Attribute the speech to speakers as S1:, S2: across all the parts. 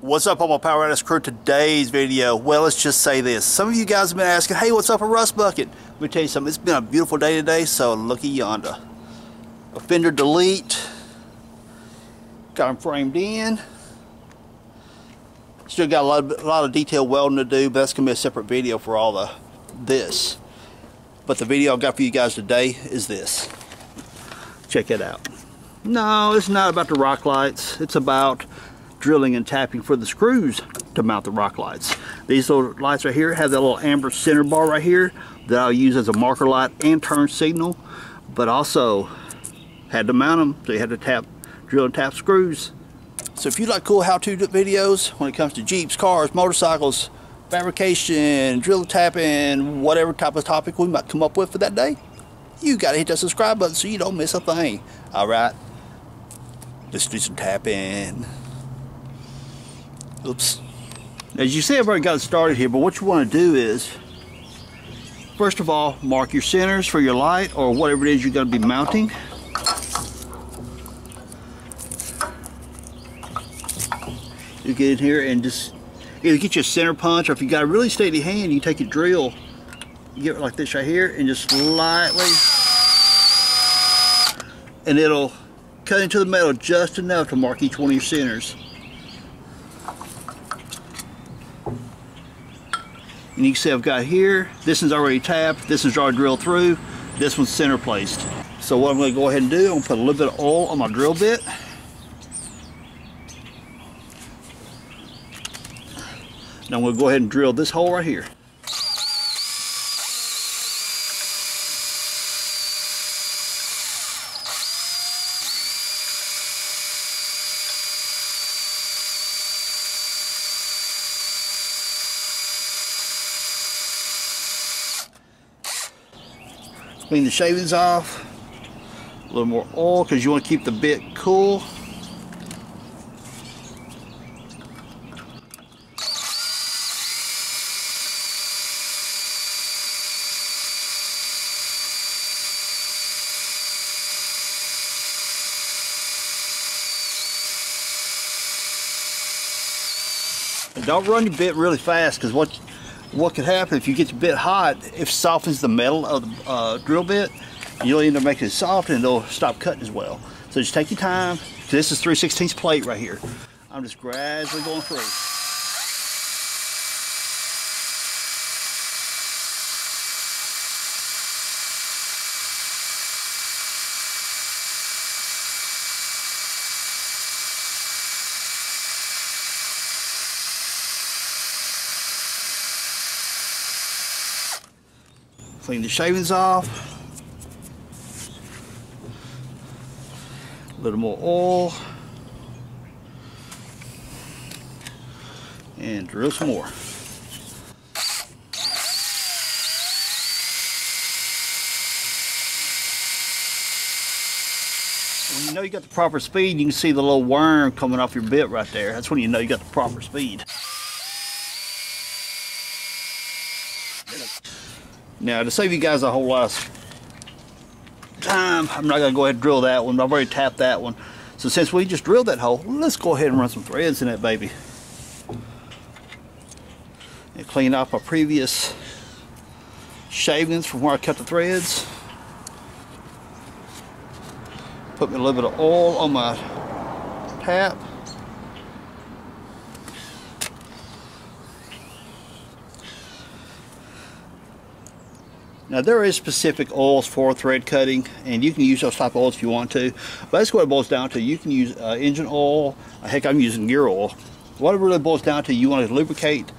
S1: What's up, all my Power Artist crew? Today's video, well, let's just say this. Some of you guys have been asking, hey, what's up a rust bucket? Let me tell you something. It's been a beautiful day today, so looky yonder. A fender delete. Got them framed in. Still got a lot of detail welding to do, but that's going to be a separate video for all this. But the video I got for you guys today is this. Check it out. No, it's not about the rock lights. It's about drilling and tapping for the screws to mount the rock lights. These little lights right here have that little amber center bar right here that I'll use as a marker light and turn signal, but also had to mount them, so you had to drill and tap screws. So if you like cool how-to videos when it comes to Jeeps, cars, motorcycles, fabrication, drill tapping, whatever type of topic we might come up with for that day, you gotta hit that subscribe button so you don't miss a thing. Alright, let's do some tapping. Oops. As you see, I've already got it started here, but what you want to do is, first of all, mark your centers for your light or whatever it is you're going to be mounting. You get in here and just either get you a center punch, or if you got a really steady hand, you take your drill, you get it like this right here, and just lightly, and it'll cut into the metal just enough to mark each one of your centers. And you can see I've got here, this one's already tapped, this one's already drilled through, this one's center placed. So what I'm going to go ahead and do, I'm going to put a little bit of oil on my drill bit. Now I'm going to go ahead and drill this hole right here. Clean the shavings off, a little more oil because you want to keep the bit cool. And don't run your bit really fast, because what could happen if you get your bit hot, it softens the metal of the drill bit, and you'll end up making it soft and it'll stop cutting as well. So just take your time. This is 3/16 plate right here. I'm just gradually going through. Clean the shavings off. A little more oil. And drill some more. When you know you got the proper speed, you can see the little worm coming off your bit right there. That's when you know you got the proper speed. Now, to save you guys a whole lot of time, I'm not going to go ahead and drill that one. I've already tapped that one. So since we just drilled that hole, let's go ahead and run some threads in that baby. And clean off my previous shavings from where I cut the threads. Put me a little bit of oil on my tap. Now there is specific oils for thread cutting, and you can use those type of oils if you want to. But that's what it boils down to. You can use engine oil. Heck, I'm using gear oil. What it really boils down to, you want to lubricate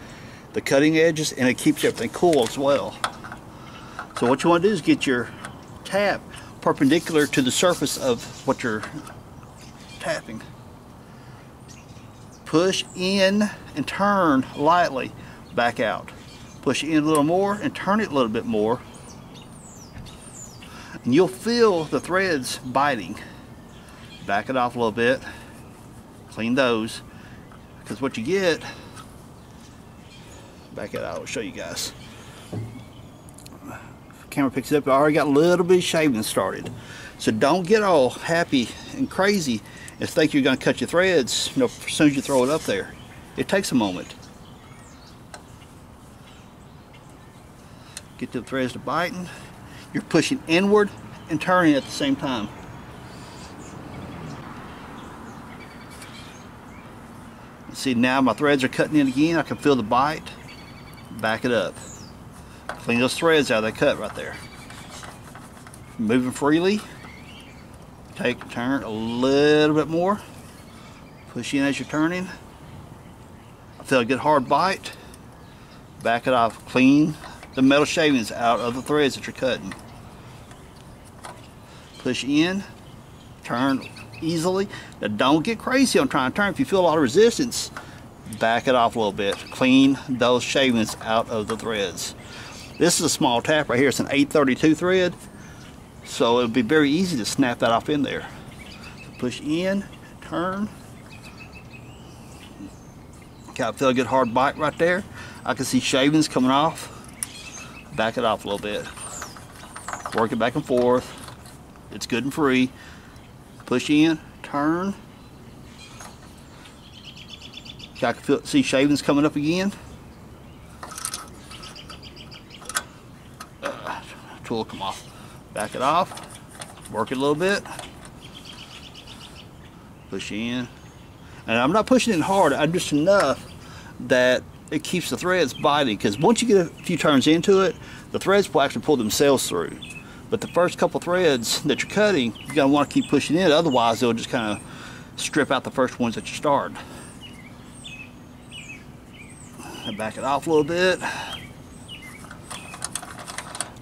S1: the cutting edges, and it keeps everything cool as well. So what you want to do is get your tap perpendicular to the surface of what you're tapping. Push in and turn lightly back out. Push in a little more and turn it a little bit more. And you'll feel the threads biting. Back it off a little bit. Clean those. Because what you get, back it out, I'll show you guys. Camera picks it up. I already got a little bit of shaving started. So don't get all happy and crazy and think you're going to cut your threads, you know, as soon as you throw it up there. It takes a moment. Get the threads to biting. You're pushing inward and turning at the same time. See, now my threads are cutting in again. I can feel the bite. Back it up. Clean those threads out of that cut right there. Moving freely. Turn a little bit more. Push in as you're turning. I feel a good hard bite. Back it off. Clean the metal shavings out of the threads that you're cutting. Push in. Turn easily. Now don't get crazy on trying to turn. If you feel a lot of resistance, back it off a little bit. Clean those shavings out of the threads. This is a small tap right here. It's an 832 thread, so it'll be very easy to snap that off in there. So push in, turn. Okay, I feel a good hard bite right there. I can see shavings coming off. Back it off a little bit. Work it back and forth. It's good and free. Push in, turn. Okay, I can see shavings coming up again. Tool come off. Back it off. Work it a little bit. Push in. And I'm not pushing it hard. I'm just enough that it keeps the threads biting, because once you get a few turns into it, the threads will actually pull themselves through. But the first couple threads that you're cutting, you're going to want to keep pushing in, otherwise they'll just kind of strip out the first ones that you start. And back it off a little bit.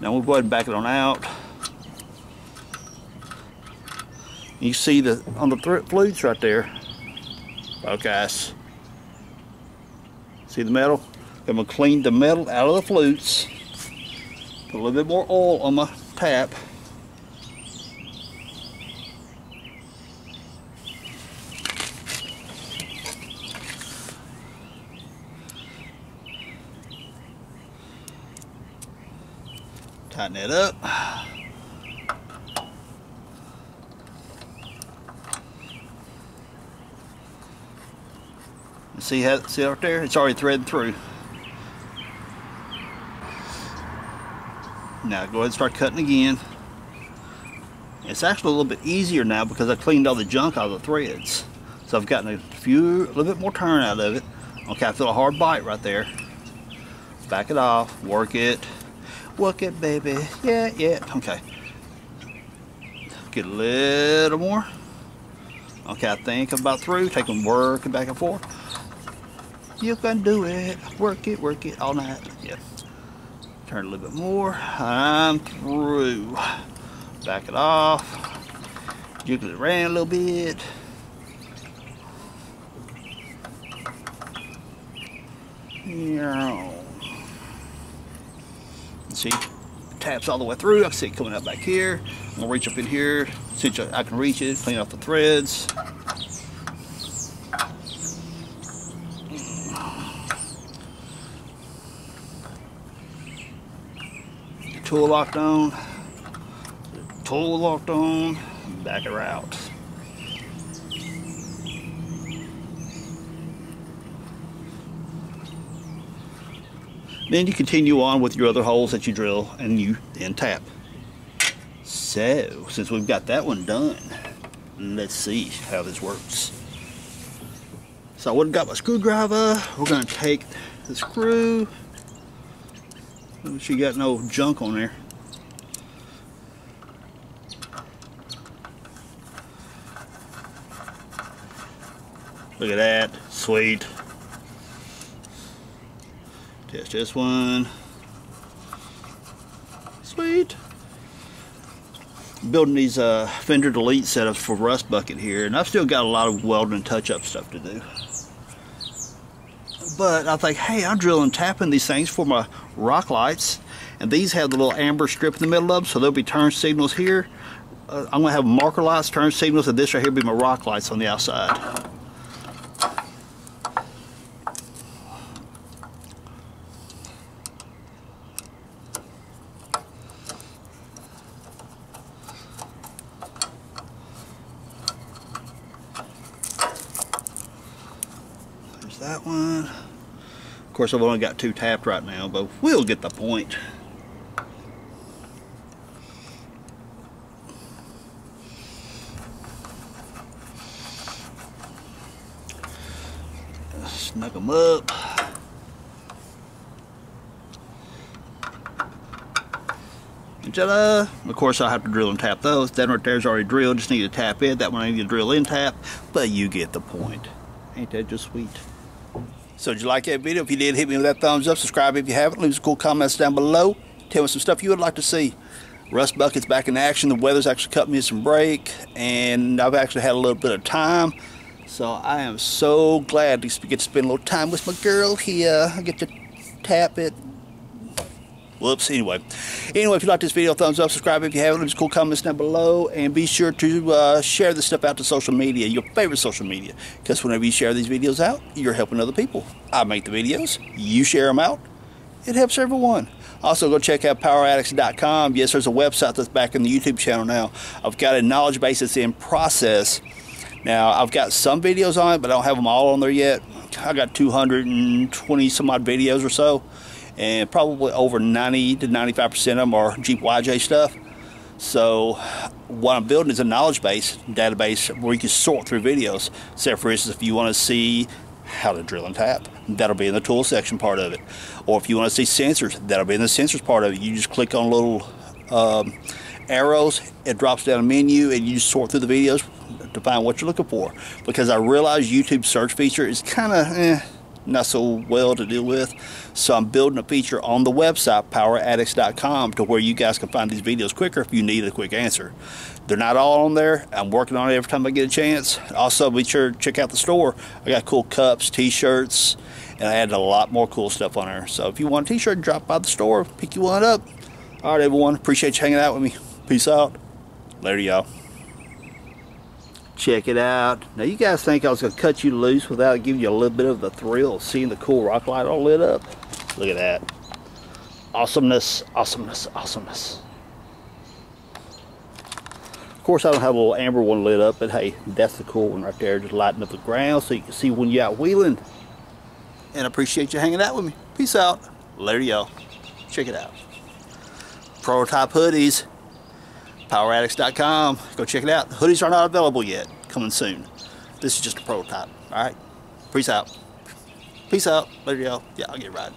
S1: Now we'll go ahead and back it on out. You see on the flutes right there. Focus. See the metal? I'm going to clean the metal out of the flutes. Put a little bit more oil on my tap. Tighten it up. See right there? It's already threaded through. Now go ahead and start cutting again. It's actually a little bit easier now because I cleaned all the junk out of the threads. So I've gotten a little bit more turn out of it. Okay, I feel a hard bite right there. Back it off, work it. Work it, baby. Yeah, yeah. Okay. Get a little more. Okay, I think I'm about through. Take them working back and forth. You can do it. Work it all night. Yeah. Turn a little bit more. I'm through. Back it off. Jiggle it around a little bit. See, taps all the way through. I can see it coming out back here. I'm gonna reach up in here, since I can reach it, clean off the threads. Tool locked on. Tool locked on. Back her out. Then you continue on with your other holes that you drill and you then tap. So, since we've got that one done, let's see how this works. So I went and got my screwdriver. We're going to take the screw. Make sure you got no junk on there. Look at that, sweet. Test this one. Sweet. Building these fender delete setups for Rust Bucket here, and I've still got a lot of welding and touch-up stuff to do. But I think, hey, I'm drilling and tapping these things for my rock lights, and these have the little amber strip in the middle of them, so there'll be turn signals here. I'm going to have marker lights, turn signals, and this right here will be my rock lights on the outside. There's that one. Of course, I've only got 2 tapped right now, but we'll get the point. Snug them up. Ta-da! Of course, I'll have to drill and tap those. That right there is already drilled. Just need to tap it. That one I need to drill in tap. But you get the point. Ain't that just sweet? So did you like that video? If you did, hit me with that thumbs up. Subscribe if you haven't. Leave some cool comments down below. Tell me some stuff you would like to see. Rust bucket's back in action. The weather's actually cut me some break, and I've actually had a little bit of time. So I am so glad to get to spend a little time with my girl here. I get to tap it. Whoops. Anyway, if you like this video, thumbs up, subscribe if you haven't. Leave some cool comments down below, and be sure to share this stuff out to social media, your favorite social media, because whenever you share these videos out, you're helping other people. I make the videos, you share them out, it helps everyone. Also, go check out poweraddicts.com. Yes, there's a website that's back in the YouTube channel now. I've got a knowledge base that's in process. Now, I've got some videos on it, but I don't have them all on there yet. I got 220 some odd videos or so, and probably over 90 to 95% of them are jeepyj stuff. So what I'm building is a knowledge base database where you can sort through videos. Say, for instance, if you want to see how to drill and tap, that'll be in the tool section part of it. Or if you want to see sensors, that'll be in the sensors part of it. You just click on little arrows, it drops down a menu, and you just sort through the videos to find what you're looking for. Because I realize YouTube's search feature is kind of not so well to deal with, so I'm building a feature on the website poweraddicts.com to where you guys can find these videos quicker if you need a quick answer. They're not all on there. I'm working on it every time I get a chance. Also, be sure to check out the store. I got cool cups, t-shirts, and I added a lot more cool stuff on there. So if you want a t-shirt, drop by the store, pick you one up. All right, everyone, appreciate you hanging out with me. Peace out. Later, y'all. Check it out. Now, you guys think I was going to cut you loose without giving you a little bit of the thrill of seeing the cool rock light all lit up? Look at that. Awesomeness, awesomeness, awesomeness. Of course, I don't have a little amber one lit up, but hey, that's the cool one right there. Just lighting up the ground so you can see when you're out wheeling. And I appreciate you hanging out with me. Peace out. Later, y'all. Check it out. Prototype hoodies. poweraddicts.com. Go check it out. The hoodies are not available yet. Coming soon. This is just a prototype. Alright? Peace out. Peace out. Later, y'all. Yeah, I'll get right.